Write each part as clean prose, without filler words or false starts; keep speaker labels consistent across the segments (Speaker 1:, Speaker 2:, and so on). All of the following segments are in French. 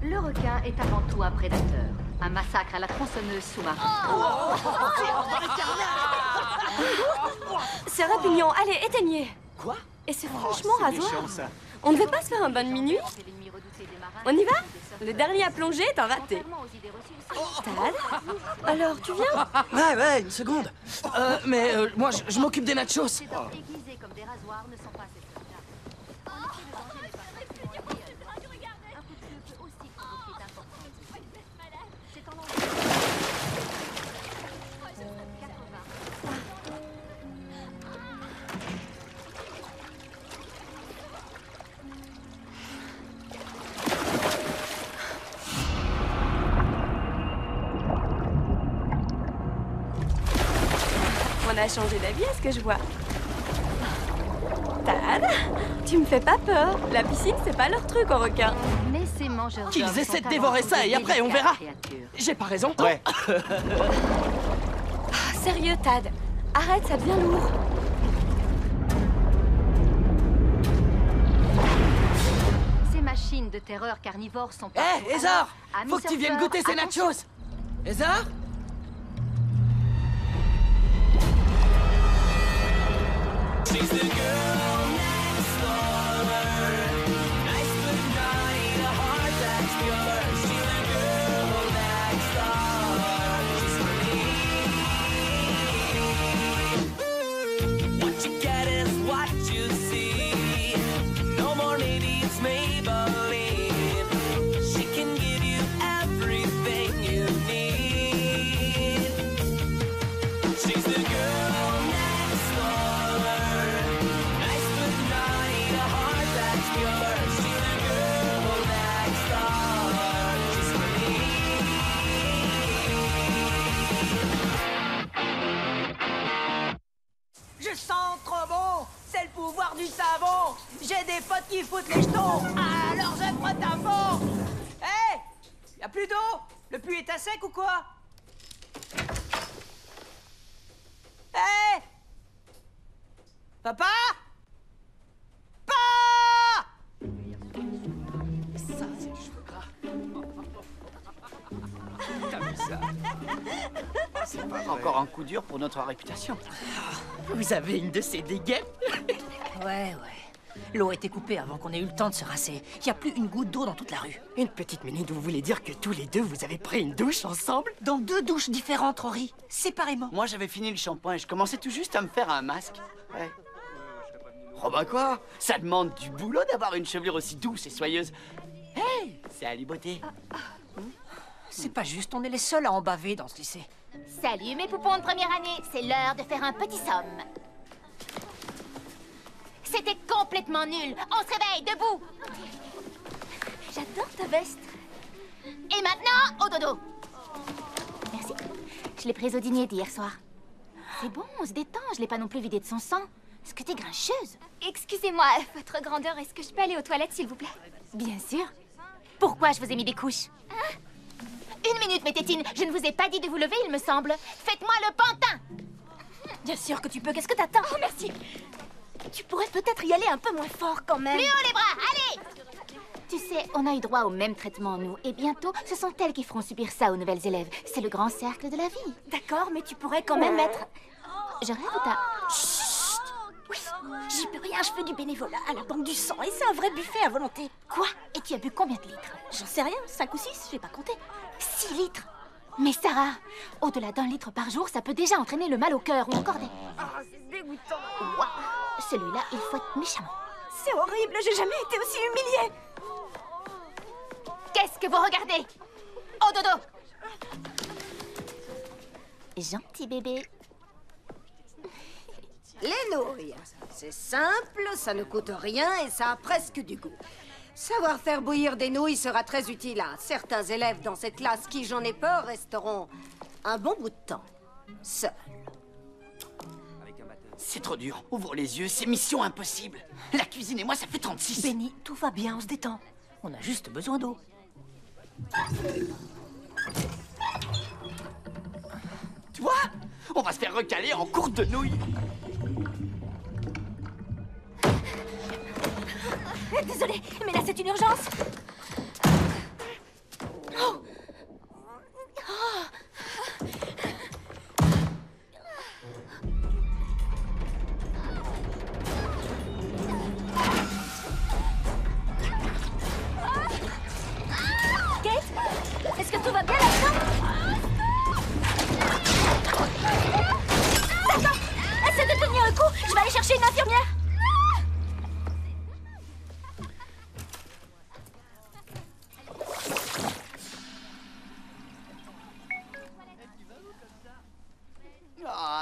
Speaker 1: Le requin est avant tout un prédateur. Un massacre à la tronçonneuse sous-marine.
Speaker 2: C'est répugnant, allez, éteignez.
Speaker 3: Quoi?
Speaker 2: Et c'est franchement rasoir.
Speaker 4: méchant, ça.
Speaker 2: On ne veut pas se faire un bain de minuit? On y va? Le dernier à plonger est un raté. Tad? Alors, tu viens?
Speaker 3: Ouais, une seconde. Moi, je m'occupe des nachos.
Speaker 1: Ces dents aiguisées comme des rasoirs ne sont pas cette En effet, le danger n'est pas répugnant. Un coup de feu peut aussi provoquer d'importantes lésions. C'est en environ 80.
Speaker 2: On a changé d'avis à ce que je vois. Tad, tu me fais pas peur. La piscine, c'est pas leur truc aux requins.
Speaker 1: Mais ces mangeurs
Speaker 3: Qu'ils
Speaker 1: d'hommes
Speaker 3: essaient
Speaker 1: sont
Speaker 3: de dévorer
Speaker 1: avant
Speaker 3: ça
Speaker 1: tout
Speaker 3: et après, on
Speaker 1: délicates
Speaker 3: verra.
Speaker 1: créatures.
Speaker 3: J'ai pas raison?
Speaker 4: Ouais.
Speaker 2: Ah, sérieux, Tad. Arrête, ça devient lourd.
Speaker 1: Ces machines de terreur carnivores sont
Speaker 3: Hé,
Speaker 1: partout.
Speaker 3: Ezar!
Speaker 1: Alors,
Speaker 3: Faut que tu viennes
Speaker 1: amis
Speaker 3: goûter ces
Speaker 1: surfeurs,
Speaker 3: nachos! Ezar?
Speaker 5: What you get is what you see. No more maybe it's Maybelline. She can give you everything you need. She's the girl next door. Nice but naughty, a heart that's pure. She's the girl next door. She's for me.
Speaker 6: Je sens trop bon. C'est le pouvoir du savon. J'ai des potes qui foutent les jetons. Alors je frotte à fond. Hé, y'a plus d'eau? Le puits est à sec ou quoi? Hé, papa?
Speaker 3: Ça, c'est du cheveu gras. T'as vu ça?
Speaker 4: C'est pas encore un coup dur pour notre réputation.
Speaker 3: Vous avez une de ces dégaines?
Speaker 6: Ouais. L'eau a été coupée avant qu'on ait eu le temps de se rincer. Y a plus une goutte d'eau dans toute la rue.
Speaker 3: Une petite minute, vous voulez dire que tous les deux, vous avez pris une douche ensemble?
Speaker 6: Dans 2 douches différentes, Rory. Séparément.
Speaker 4: Moi, j'avais fini le shampoing et je commençais tout juste à me faire un masque. Ouais. Oh bah quoi? Ça demande du boulot d'avoir une chevelure aussi douce et soyeuse. Hey, salut beauté.
Speaker 6: C'est pas juste, on est les seuls à en baver dans ce lycée.
Speaker 7: Salut mes poupons de première année, c'est l'heure de faire un petit somme. C'était complètement nul. On se réveille, debout. J'adore ta veste. Et maintenant, au dodo. Merci. Je l'ai prise au dîner d'hier soir. C'est bon, on se détend. Je l'ai pas non plus vidé de son sang. Est-ce que t'es grincheuse?
Speaker 8: Excusez-moi, votre grandeur, est-ce que je peux aller aux toilettes, s'il vous plaît?
Speaker 7: Bien sûr. Pourquoi je vous ai mis des couches? Une minute, mes tétines. Je ne vous ai pas dit de vous lever, il me semble. Faites-moi le pantin.
Speaker 6: Bien sûr que tu peux, qu'est-ce que t'attends?
Speaker 8: Oh, merci. Tu pourrais peut-être y aller un peu moins fort, quand même.
Speaker 7: Plus haut les bras, allez! Tu sais, on a eu droit au même traitement, nous. Et bientôt, ce sont elles qui feront subir ça aux nouvelles élèves. C'est le grand cercle de la vie.
Speaker 8: D'accord, mais tu pourrais quand même être...
Speaker 7: Je rêve ou t'as...
Speaker 8: Oui, j'y peux rien, je fais du bénévolat à la banque du sang et c'est un vrai buffet à volonté.
Speaker 7: Quoi? Et tu as bu combien de litres?
Speaker 8: J'en sais rien, 5 ou 6, j'ai pas compté.
Speaker 7: 6 litres? Mais Sarah, au-delà d'1 litre par jour, ça peut déjà entraîner le mal au cœur ou encore des...
Speaker 8: Ah, c'est dégoûtant.
Speaker 7: Waouh! Celui-là, il fouette méchamment.
Speaker 8: C'est horrible, j'ai jamais été aussi humiliée.
Speaker 7: Qu'est-ce que vous regardez? Au dodo! Gentil bébé.
Speaker 9: Les nouilles, c'est simple, ça ne coûte rien et ça a presque du goût. Savoir faire bouillir des nouilles sera très utile à certains élèves dans cette classe qui, j'en ai peur, resteront un bon bout de temps seuls.
Speaker 4: C'est trop dur. Ouvre les yeux, c'est mission impossible. La cuisine et moi, ça fait 36.
Speaker 6: Benny, tout va bien, on se détend. On a juste besoin d'eau.
Speaker 4: Tu vois? On va se faire recaler en courte de nouilles.
Speaker 8: Désolée, mais là c'est une urgence.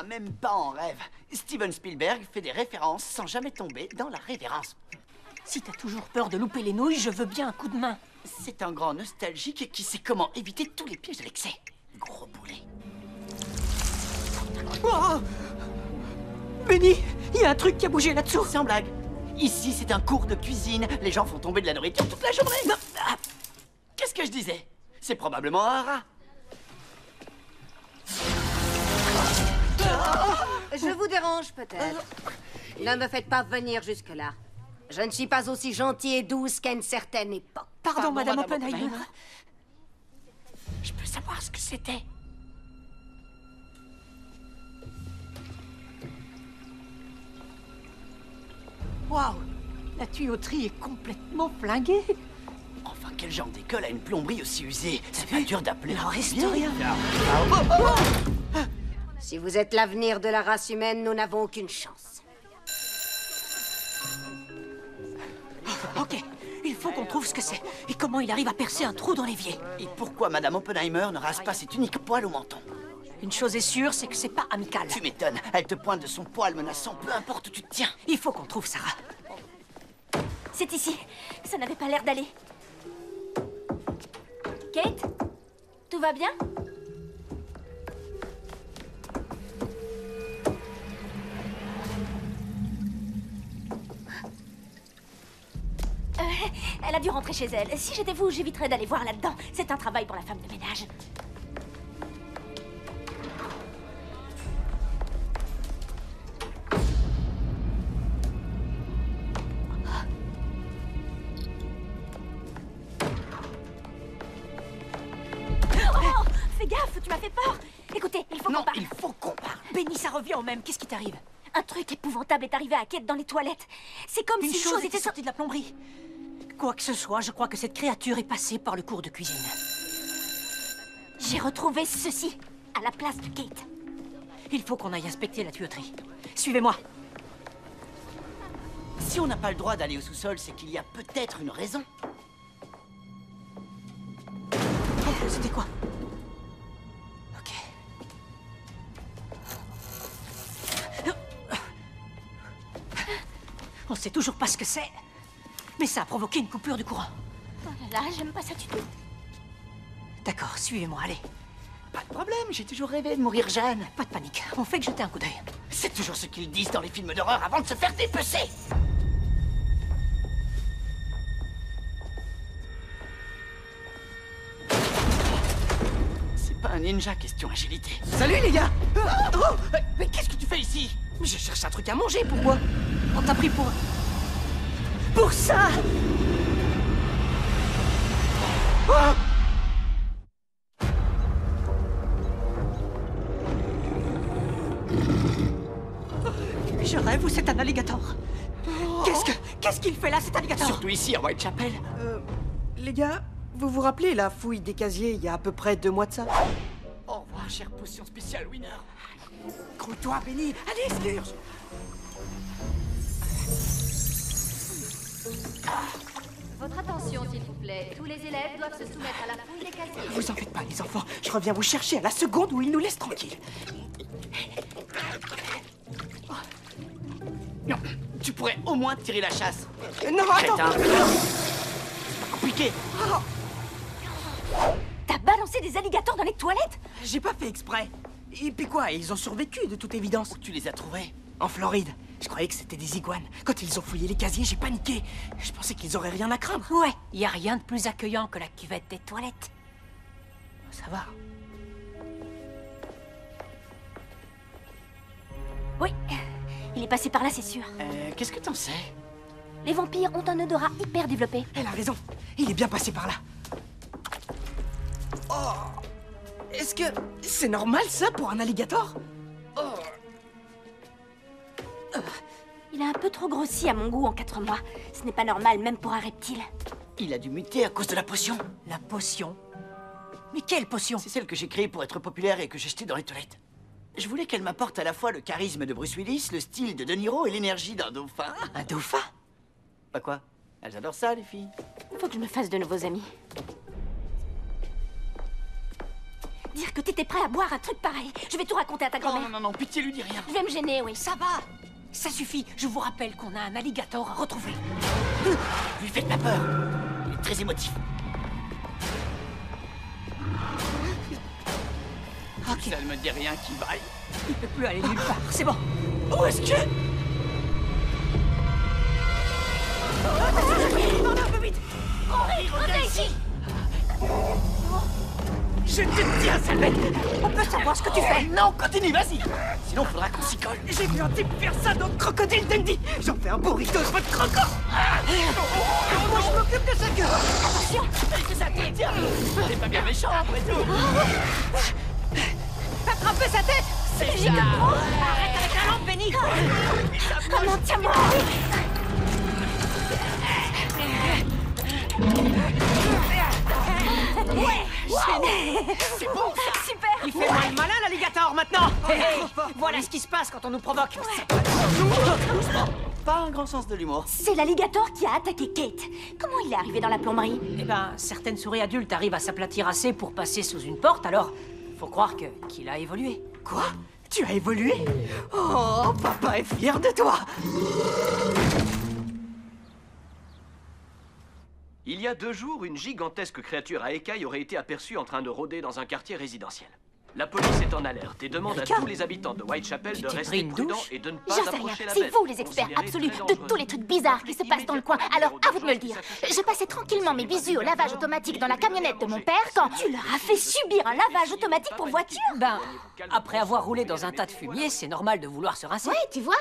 Speaker 4: même pas en rêve. Steven Spielberg fait des références sans jamais tomber dans la révérence.
Speaker 8: Si t'as toujours peur de louper les nouilles, je veux bien un coup de main.
Speaker 4: C'est un grand nostalgique qui sait comment éviter tous les pièges de l'excès. Gros boulet.
Speaker 6: Oh Benny, il y a un truc qui a bougé là-dessous.
Speaker 4: Sans blague. Ici, c'est un cours de cuisine. Les gens font tomber de la nourriture toute la journée. Non. Ah. Qu'est-ce que je disais? C'est probablement un rat.
Speaker 9: Je vous dérange peut-être. Ne me faites pas venir jusque-là. Je ne suis pas aussi gentille et douce qu'à une certaine époque.
Speaker 6: Pardon, Madame Oppenheimer.
Speaker 4: Je peux savoir ce que c'était?
Speaker 6: Waouh, la tuyauterie est complètement flinguée.
Speaker 4: Enfin, quel genre d'école a une plomberie aussi usée? C'est pas dur d'appeler.
Speaker 6: Il en reste rien.
Speaker 9: Si vous êtes l'avenir de la race humaine, nous n'avons aucune chance.
Speaker 6: Ok, il faut qu'on trouve ce que c'est. Et comment il arrive à percer un trou dans l'évier.
Speaker 4: Et pourquoi Madame Oppenheimer ne rase pas cet unique poil au menton?
Speaker 6: Une chose est sûre, c'est que c'est pas amical.
Speaker 4: Tu m'étonnes. Elle te pointe de son poil menaçant, peu importe où tu te tiens.
Speaker 6: Il faut qu'on trouve Sarah.
Speaker 8: C'est ici. Ça n'avait pas l'air d'aller. Kate? Tout va bien? Elle a dû rentrer chez elle. Si j'étais vous, j'éviterais d'aller voir là-dedans. C'est un travail pour la femme de ménage. Oh, fais gaffe, tu m'as fait peur. Écoutez, il faut qu'on parle.
Speaker 4: Il faut qu'on parle.
Speaker 6: Benny, ça revient au même. Qu'est-ce qui t'arrive?
Speaker 8: Un truc épouvantable est arrivé à Kate dans les toilettes. C'est comme
Speaker 6: Une
Speaker 8: si
Speaker 6: chose était sortie de la plomberie. Quoi que ce soit, je crois que cette créature est passée par le cours de cuisine.
Speaker 8: J'ai retrouvé ceci à la place de Kate.
Speaker 6: Il faut qu'on aille inspecter la tuyauterie. Suivez-moi.
Speaker 4: Si on n'a pas le droit d'aller au sous-sol, c'est qu'il y a peut-être une raison.
Speaker 6: Oh, c'était quoi? Ok. On sait toujours pas ce que c'est. Mais ça a provoqué une coupure du courant.
Speaker 8: Oh là là, j'aime pas ça du tout.
Speaker 6: D'accord, suivez-moi, allez.
Speaker 4: Pas de problème, j'ai toujours rêvé de mourir jeune.
Speaker 6: Pas de panique, on fait que jeter un coup d'œil.
Speaker 4: C'est toujours ce qu'ils disent dans les films d'horreur avant de se faire dépecer. C'est pas un ninja, question agilité.
Speaker 6: Salut les gars!
Speaker 4: Oh, mais qu'est-ce que tu fais ici?
Speaker 6: Je cherche un truc à manger, pourquoi? On t'a pris pour... Pour ça! Oh! Je rêve ou c'est un alligator? Qu'est-ce qu'il fait là, cet alligator?
Speaker 4: Surtout ici, à Whitechapel.
Speaker 10: Les gars, vous vous rappelez la fouille des casiers il y a à peu près 2 mois de ça?
Speaker 4: Au revoir, chère potion spéciale Winner.
Speaker 6: Grouille-toi, Benny! Allez, Slurge!
Speaker 1: Votre attention, s'il vous plaît. Tous les élèves doivent se soumettre à la fouille des casiers.
Speaker 6: Vous en faites pas, les enfants. Je reviens vous chercher à la seconde où ils nous laissent tranquilles.
Speaker 4: Non, tu pourrais au moins tirer la chasse.
Speaker 6: Non, attends!
Speaker 4: Crétin. C'est pas compliqué.
Speaker 8: T'as balancé des alligators dans les toilettes?
Speaker 6: J'ai pas fait exprès. Et puis quoi, ils ont survécu de toute évidence.
Speaker 4: Où tu les as trouvés?
Speaker 6: En Floride. Je croyais que c'était des iguanes. Quand ils ont fouillé les casiers, j'ai paniqué. Je pensais qu'ils auraient rien à craindre. Ouais, y a rien de plus accueillant que la cuvette des toilettes. Ça va.
Speaker 8: Oui, il est passé par là, c'est sûr.
Speaker 4: Qu'est-ce que t'en sais?
Speaker 8: Les vampires ont un odorat hyper développé.
Speaker 6: Elle a raison. Il est bien passé par là. Oh! Est-ce que c'est normal, ça, pour un alligator? Oh!
Speaker 8: Il a un peu trop grossi à mon goût en 4 mois. Ce n'est pas normal, même pour un reptile.
Speaker 4: Il a dû muter à cause de la potion.
Speaker 6: La potion? Mais quelle potion?
Speaker 4: C'est celle que j'ai créée pour être populaire et que j'ai jetée dans les toilettes. Je voulais qu'elle m'apporte à la fois le charisme de Bruce Willis, le style de De Niro et l'énergie d'un dauphin.
Speaker 6: Un dauphin?
Speaker 4: Bah quoi? Elles adorent ça, les filles.
Speaker 8: Faut que je me fasse de nouveaux amis. te dire que t'étais prêt à boire un truc pareil. Je vais tout raconter à ta grand-mère.
Speaker 4: Non, pitié, lui dis rien.
Speaker 8: Je vais me gêner, oui.
Speaker 6: Ça va. Ça suffit. Je vous rappelle qu'on a un alligator à retrouver.
Speaker 4: Lui faites pas peur. Il est très émotif.
Speaker 6: Ok.
Speaker 4: Ça ne me dit rien qui vaille.
Speaker 6: Il peut plus aller nulle part. C'est bon.
Speaker 4: Où est-ce que...
Speaker 6: Un peu vite.
Speaker 8: Reviens ici.
Speaker 4: Je te tiens, sale bête.
Speaker 6: On peut savoir ce que tu fais.
Speaker 4: Non, continue, vas-y. Sinon, faudra qu'on s'y colle.
Speaker 6: J'ai vu un type faire ça dans Crocodile Dundee. J'en fais un burrito de votre croco. Moi, je m'occupe de sa queue. Attention.
Speaker 4: Que ça te tient. T'es pas bien méchant, après tout.
Speaker 6: Attrapez sa tête.
Speaker 4: C'est
Speaker 6: J'y
Speaker 4: ça.
Speaker 6: comprends. Arrête avec la lampe, Benny.
Speaker 8: Oh non, tiens-moi.
Speaker 4: C'est bon, ça.
Speaker 8: Super.
Speaker 6: Il fait moins le malin, l'alligator, maintenant. Voilà ce qui se passe quand on nous provoque.
Speaker 4: Pas un grand sens de l'humour.
Speaker 8: C'est l'alligator qui a attaqué Kate. Comment il est arrivé dans la plomberie?
Speaker 6: Eh ben, certaines souris adultes arrivent à s'aplatir assez pour passer sous une porte, alors faut croire qu'il a évolué.
Speaker 10: Quoi? Tu as évolué? Oh, papa est fier de toi.
Speaker 11: Il y a 2 jours, une gigantesque créature à écailles aurait été aperçue en train de rôder dans un quartier résidentiel. La police est en alerte et demande à tous les habitants de Whitechapel de rester prudents et de ne pas
Speaker 7: J'en sais
Speaker 11: approcher
Speaker 7: rien,
Speaker 11: la
Speaker 7: c'est
Speaker 11: bête.
Speaker 7: vous les experts absolus de tous les trucs bizarres qui se passent dans le coin, alors à vous de me le dire. Je passais tranquillement mes bisous au lavage automatique dans la camionnette de mon père quand...
Speaker 8: Tu leur as fait subir un lavage automatique pour voiture?
Speaker 6: Ben, après avoir roulé dans un tas de fumier, c'est normal de vouloir se rincer.
Speaker 7: Ouais, tu vois?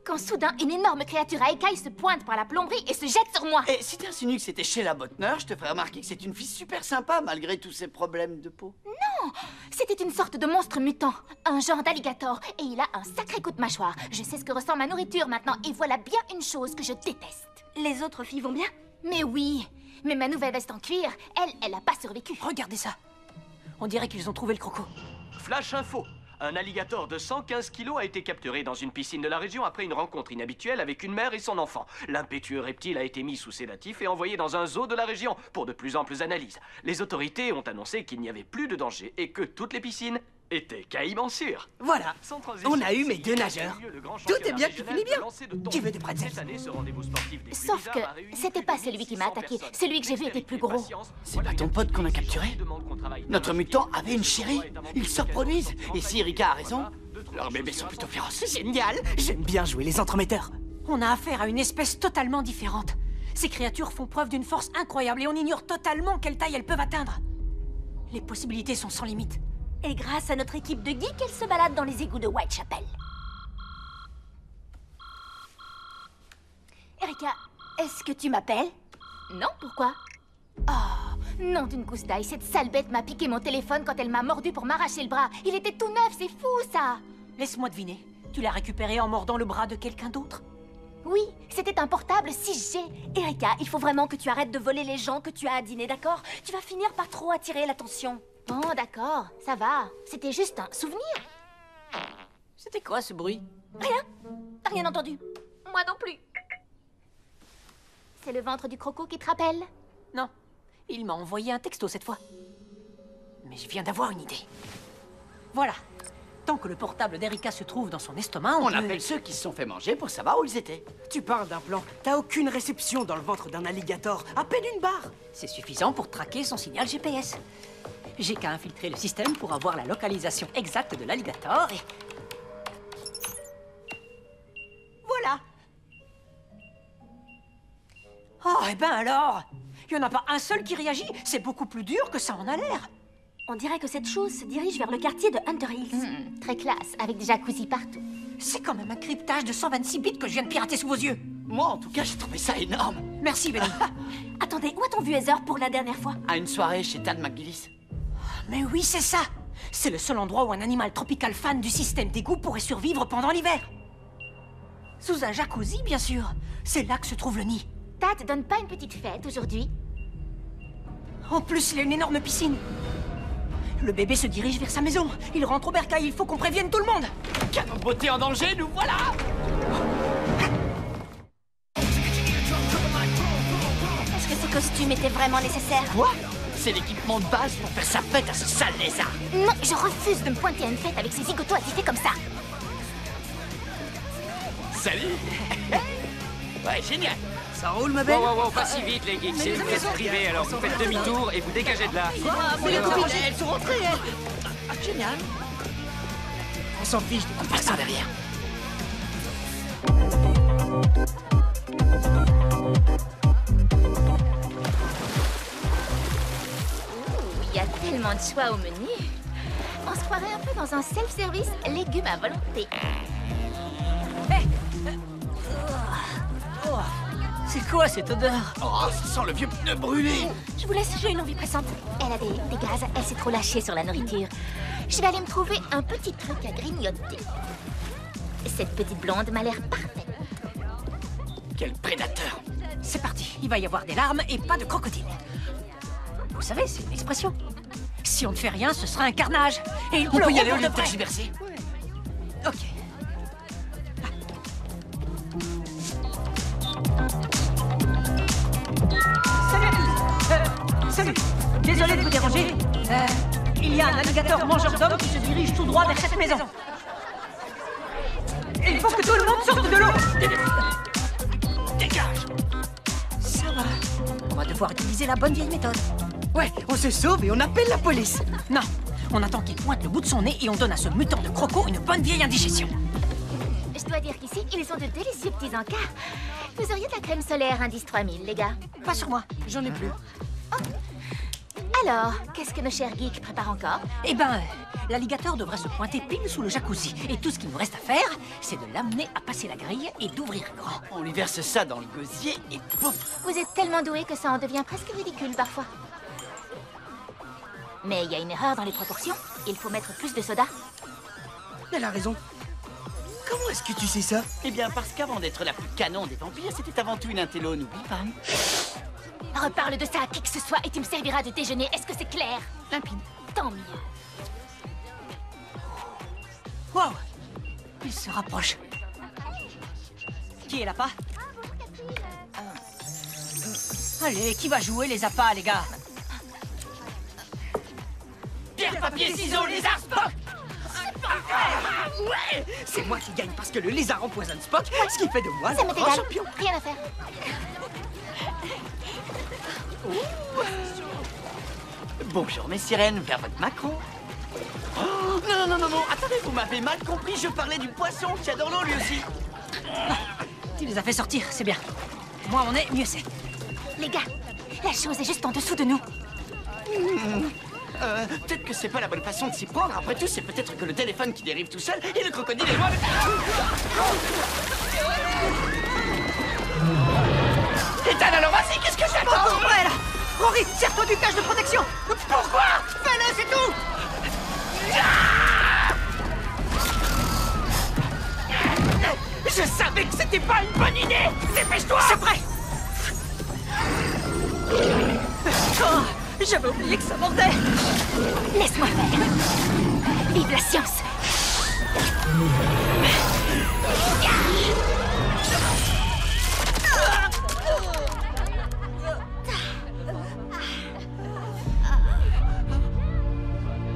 Speaker 7: Quand soudain, une énorme créature à écailles se pointe par la plomberie et se jette sur moi.
Speaker 4: Et si t'insinues que c'était Sheila Botner, je te ferai remarquer que c'est une fille super sympa malgré tous ses problèmes de peau.
Speaker 7: Non, c'était une sorte de monstre mutant, un genre d'alligator, et il a un sacré coup de mâchoire. Je sais ce que ressent ma nourriture maintenant, et voilà bien une chose que je déteste.
Speaker 8: Les autres filles vont bien?
Speaker 7: Mais oui, mais ma nouvelle veste en cuir, elle a pas survécu.
Speaker 6: Regardez ça. On dirait qu'ils ont trouvé le croco.
Speaker 11: Flash info. Un alligator de 115 kilos a été capturé dans une piscine de la région après une rencontre inhabituelle avec une mère et son enfant. L'impétueux reptile a été mis sous sédatif et envoyé dans un zoo de la région pour de plus amples analyses. Les autorités ont annoncé qu'il n'y avait plus de danger et que toutes les piscines étaient caïmans sûrs.
Speaker 10: Voilà,
Speaker 11: Sans transition,
Speaker 10: on a eu mes
Speaker 11: c'est
Speaker 10: 2
Speaker 11: hier
Speaker 10: nageurs.
Speaker 11: qu'a eu lieu le grand
Speaker 10: Tout est
Speaker 11: championnat
Speaker 10: bien qui
Speaker 11: régional
Speaker 10: finit
Speaker 11: de
Speaker 10: bien.
Speaker 11: lancer de
Speaker 10: Tu veux
Speaker 11: thon.
Speaker 10: des pretzels?
Speaker 11: Cette année, ce rendez-vous sportif des plus
Speaker 7: Sauf que
Speaker 11: bizarres a réuni
Speaker 7: c'était pas celui qui m'a attaqué, celui que j'ai vu était plus gros.
Speaker 4: C'est pas ton pote qu'on a capturé? Notre mutant avait une chérie. Ils se reproduisent. Et si Erika a raison, leurs bébés sont plutôt féroces.
Speaker 10: Génial. J'aime bien jouer les entremetteurs.
Speaker 6: On a affaire à une espèce totalement différente. Ces créatures font preuve d'une force incroyable et on ignore totalement quelle taille elles peuvent atteindre. Les possibilités sont sans limite.
Speaker 8: Et grâce à notre équipe de geeks, elle se balade dans les égouts de Whitechapel. Erika, est-ce que tu m'appelles?
Speaker 7: Non, pourquoi? Oh, nom d'une gousse d'ail, cette sale bête m'a piqué mon téléphone quand elle m'a mordu pour m'arracher le bras. Il était tout neuf, c'est fou ça!
Speaker 6: Laisse-moi deviner. Tu l'as récupéré en mordant le bras de quelqu'un d'autre?
Speaker 7: Oui, c'était un portable 6G.
Speaker 8: Erika, il faut vraiment que tu arrêtes de voler les gens que tu as à dîner, d'accord? Tu vas finir par trop attirer l'attention.
Speaker 7: Bon, d'accord, ça va. C'était juste un souvenir.
Speaker 6: C'était quoi ce bruit?
Speaker 8: Rien? T'as rien entendu?
Speaker 7: Moi non plus. C'est le ventre du croco qui te rappelle?
Speaker 6: Non. Il m'a envoyé un texto cette fois. Mais je viens d'avoir une idée. Voilà. Tant que le portable d'Erika se trouve dans son estomac,
Speaker 4: On
Speaker 6: peut...
Speaker 4: appelle ceux qui se sont fait manger pour savoir où ils étaient.
Speaker 10: Tu parles d'un plan. T'as aucune réception dans le ventre d'un alligator. À peine une barre.
Speaker 6: C'est suffisant pour traquer son signal GPS. J'ai qu'à infiltrer le système pour avoir la localisation exacte de l'alligator et... Voilà. Oh, eh ben alors, il n'y en a pas un seul qui réagit. C'est beaucoup plus dur que ça en a l'air.
Speaker 8: On dirait que cette chose se dirige vers le quartier de Hunter Hills.
Speaker 7: Très classe, avec des jacuzzi partout.
Speaker 6: C'est quand même un cryptage de 126 bits que je viens de pirater sous vos yeux.
Speaker 4: Moi, en tout cas, j'ai trouvé ça énorme.
Speaker 6: Merci, Benny.
Speaker 8: Attendez, où a-t-on vu Heather pour la dernière fois?
Speaker 4: À une soirée chez Tad McGillis.
Speaker 6: Mais oui, c'est ça. C'est le seul endroit où un animal tropical fan du système d'égout pourrait survivre pendant l'hiver. Sous un jacuzzi, bien sûr. C'est là que se trouve le nid.
Speaker 7: Tad donne pas une petite fête aujourd'hui?
Speaker 6: En plus, il y a une énorme piscine. Le bébé se dirige vers sa maison. Il rentre au bercail, il faut qu'on prévienne tout le monde.
Speaker 4: Canon beauté en danger, nous voilà!
Speaker 8: Est-ce que ce costume était vraiment nécessaire?
Speaker 4: Quoi? c'est l'équipement de base pour faire sa fête à ce sale lézard.
Speaker 7: Non, je refuse de me pointer à une fête avec ces zigotos attifés comme ça.
Speaker 4: Salut. Ouais, génial.
Speaker 10: Ça roule, ma belle?
Speaker 12: Wow, pas si vite, les geeks. C'est une pièce privée, alors vous faites demi-tour et vous dégagez de là.
Speaker 10: Mais les copines, elles sont rentrées, elles. Génial. On s'en fiche de
Speaker 4: Personne derrière.
Speaker 7: Il y a tellement de choix au menu. On se croirait un peu dans un self-service légumes à volonté.
Speaker 6: C'est quoi cette odeur?
Speaker 4: Oh, ça sent le vieux pneu brûlé.
Speaker 7: Je vous laisse, j'ai une envie pressante. Elle a des gaz, elle s'est trop lâchée sur la nourriture. Je vais aller me trouver un petit truc à grignoter. Cette petite blonde m'a l'air parfaite.
Speaker 4: Quel prédateur.
Speaker 6: C'est parti, il va y avoir des larmes et pas de crocodile. Vous savez, c'est une expression. Si on ne fait rien, ce sera un carnage. Et il
Speaker 4: On peut y aller au
Speaker 6: pour
Speaker 4: lieu
Speaker 6: de
Speaker 4: de
Speaker 6: vrai.
Speaker 4: tergiverser.
Speaker 6: Ok. Salut. Désolé de vous déranger. Il y a un alligator mangeur d'hommes qui se dirige tout droit vers cette maison. Et il faut que tout le monde sorte de l'eau.
Speaker 4: Dégage.
Speaker 6: Ça va. On va devoir utiliser la bonne vieille méthode.
Speaker 10: Ouais, on se sauve et on appelle la police.
Speaker 6: Non, on attend qu'il pointe le bout de son nez et on donne à ce mutant de croco une bonne vieille indigestion.
Speaker 7: Je dois dire qu'ici, ils sont de délicieux petits encas. Vous auriez de la crème solaire Indice 3000, les gars.
Speaker 6: Pas sur moi.
Speaker 10: J'en ai plus.
Speaker 7: Alors, qu'est-ce que nos chers geeks préparent encore?
Speaker 6: Eh ben, l'alligator devrait se pointer pile sous le jacuzzi. Et tout ce qu'il nous reste à faire, c'est de l'amener à passer la grille et d'ouvrir grand.
Speaker 4: On lui verse ça dans le gosier et pouf.
Speaker 7: Vous êtes tellement doués que ça en devient presque ridicule parfois. Mais il y a une erreur dans les proportions. Il faut mettre plus de soda.
Speaker 10: Elle a raison. Comment est-ce que tu sais ça?
Speaker 4: Eh bien, parce qu'avant d'être la plus canon des vampires, c'était avant tout une intello, n'oublie pas.
Speaker 7: Reparle de ça à qui que ce soit et tu me serviras de déjeuner. Est-ce que c'est clair?
Speaker 4: Limpide.
Speaker 7: Tant mieux.
Speaker 6: Wow! Il se rapproche. Qui est l'appât? Allez, qui va jouer les appâts, les gars?
Speaker 4: Pierre, papier, ciseaux, lézard, Spock.
Speaker 10: Ouais! C'est moi qui gagne parce que le lézard empoisonne Spock, ce qui fait de moi
Speaker 7: Ça
Speaker 10: le
Speaker 7: m'est
Speaker 10: grand
Speaker 7: égal.
Speaker 10: champion.
Speaker 7: Rien à faire.
Speaker 4: Bonjour, mes sirènes, vers votre macro. Oh, non, attendez, vous m'avez mal compris, je parlais du poisson qui adore l'eau lui aussi.
Speaker 6: Tu les as fait sortir, c'est bien. Moins on est, mieux c'est.
Speaker 7: Les gars, la chose est juste en dessous de nous.
Speaker 4: Peut-être que c'est pas la bonne façon de s'y prendre. Après tout, c'est peut-être que le téléphone qui dérive tout seul et le crocodile est loin de... Ethan, alors vas-y, qu'est-ce que j'attends?
Speaker 6: Bon, ouais, là. Rory, serre-toi du cache de protection.
Speaker 4: Pourquoi?
Speaker 6: Fais-le, c'est tout.
Speaker 4: Je savais que c'était pas une bonne idée. Dépêche-toi.
Speaker 6: C'est prêt. Oh, j'avais oublié que ça mordait.
Speaker 7: Laisse-moi faire. Vive la science.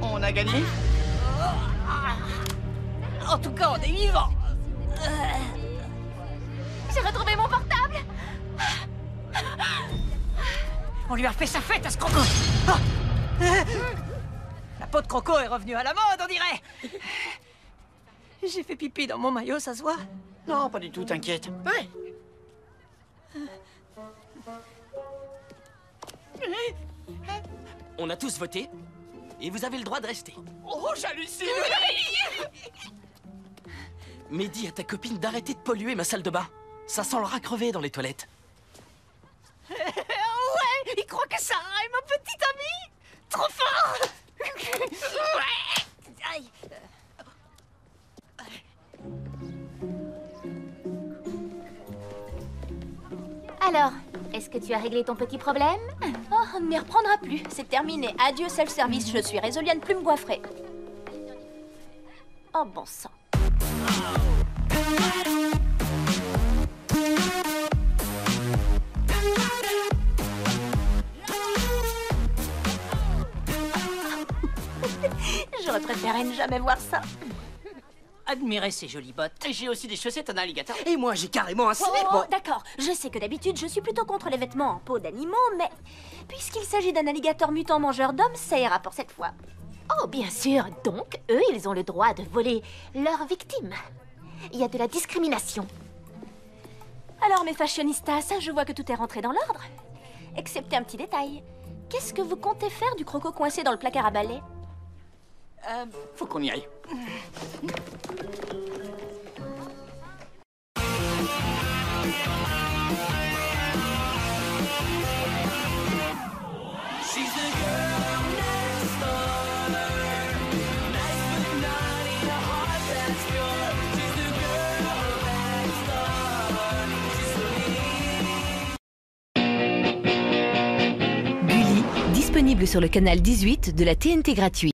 Speaker 4: On a gagné?
Speaker 6: En tout cas, on est vivants.
Speaker 7: J'ai retrouvé mon portable.
Speaker 6: On lui a fait sa fête à ce croco. Oh. La peau de croco est revenue à la mode, on dirait. J'ai fait pipi dans mon maillot, ça se voit?
Speaker 4: Non, pas du tout, t'inquiète.
Speaker 10: Ouais.
Speaker 3: On a tous voté et vous avez le droit de rester.
Speaker 4: Oh, j'hallucine.
Speaker 3: Mais dis à ta copine d'arrêter de polluer ma salle de bain. Ça sent le rat crevé dans les toilettes.
Speaker 6: Ouais, il croit que ça rime, ma petite amie. Trop fort. Aïe.
Speaker 7: Alors, est-ce que tu as réglé ton petit problème?
Speaker 8: Oh, on ne m'y reprendra plus. C'est terminé. Adieu self-service. Je suis résolue à ne plus me goiffrer. Oh, bon sang. J'aurais préféré ne jamais voir ça.
Speaker 10: Admirez ces jolies bottes.
Speaker 4: Et j'ai aussi des chaussettes en alligator.
Speaker 10: Et moi, j'ai carrément un slip.
Speaker 8: Oh, d'accord. Je sais que d'habitude, je suis plutôt contre les vêtements en peau d'animaux, mais puisqu'il s'agit d'un alligator mutant mangeur d'hommes, ça ira pour cette fois.
Speaker 7: Oh, bien sûr. Donc, eux, ils ont le droit de voler leurs victimes. Il y a de la discrimination.
Speaker 8: Alors, mes fashionistas, je vois que tout est rentré dans l'ordre. Excepté un petit détail. Qu'est-ce que vous comptez faire du croco coincé dans le placard à balai?
Speaker 4: Faut qu'on y aille.
Speaker 5: She's the girl next door. Nice but naughty, a heart that's pure. She's the girl next door. She's
Speaker 13: Gulli, disponible sur le canal 18 de la TNT gratuit.